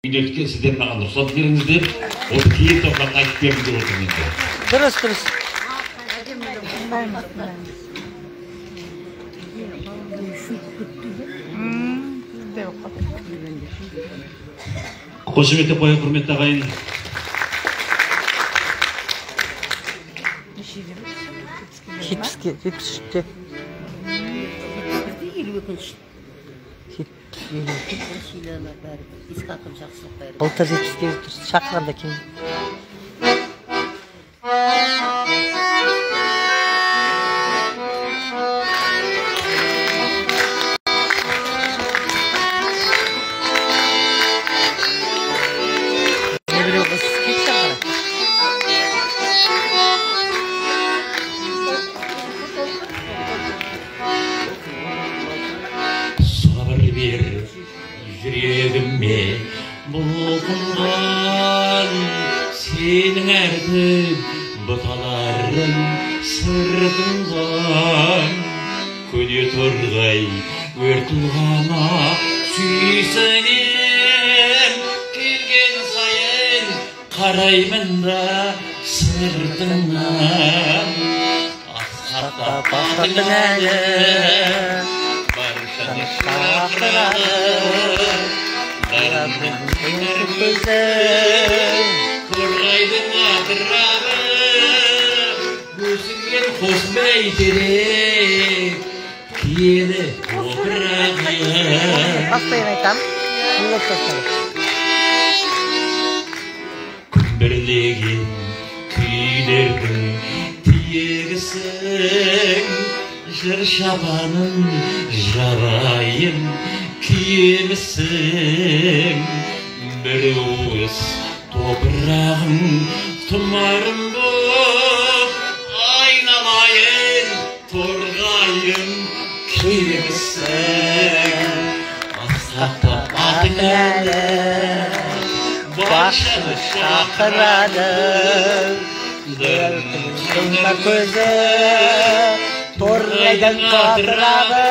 Үйдетке сіздер маған рұқсат беріңіздер, осы кейін топқа қайтып бердім деп отырмын. Дұрыс. Қошеметтеп қояйық, құрметті ағайын. Жетпісте. Былтыр жетпіске шақырғанда кем. Жүрегіме бұлқынған сенің әрдім бұталарың сыртынған көне торғай өртілғана сүйсінем келген сайын қараймын да сыртыңнан асқақта бақытың әлі баршаны шақырады Құрғайдың атырағы өсінген қос бәйтерек киелі топырағы Бастайын айтам. Күмбірлеген күйлердің тиегісің жыр шабаның жабайын киемісің бір уыс топырағың тұмарым боп айналайын торғайын киемісің асқақтап атың әлі баршаны шақырады дұртыңда көзі торғайдан қатырады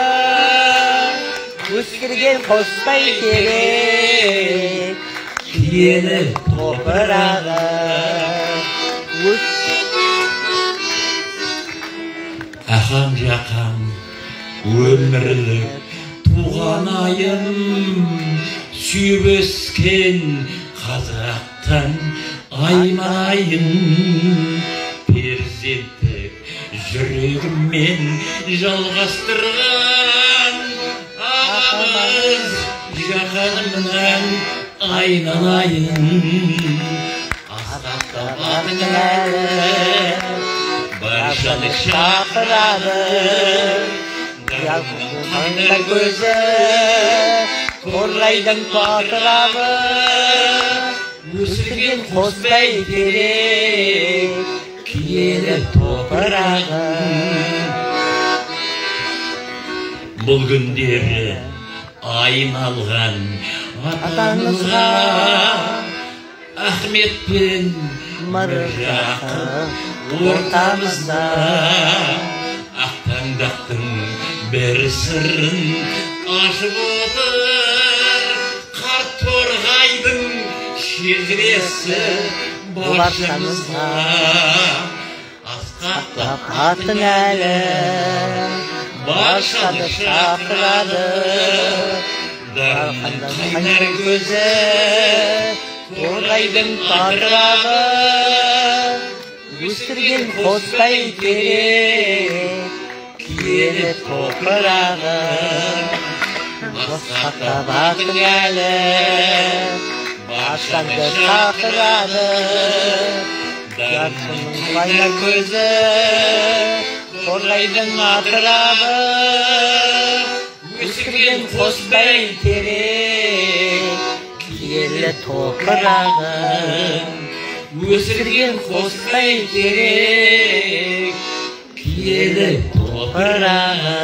Өскірген қоспай керек киелі топырағы Ақаң жақаң өмірлік туған айым сүйіп өскен қазақтан аймайын перзенттік жүрегіммен жалғастырған ағамыз жақанымнан айналайын асқақтап атың әлі баршаны шақырады қандай көзі торғайдың батырағы өсірген қос бәйтерек киелі топырағы бұл күндері айналған атаңызға Ахмет пен Міржақып ортамызда ақтаңдақтың бір сырын ашып отыр қарт торғайдың шежіресі баршамызға асқақтап атың әлі баршаны шақырады дарқанның қайнар көзі торғайдың батырағы өсірген қос бәйтерек киелі топырағы асқақтап атың әлі баршаны шақырады дарқанның қайнар көзі торғайдың атырағы өсірген қос бәйтерек киелі топырағы өсірген қос бәйтерек киелі топырағы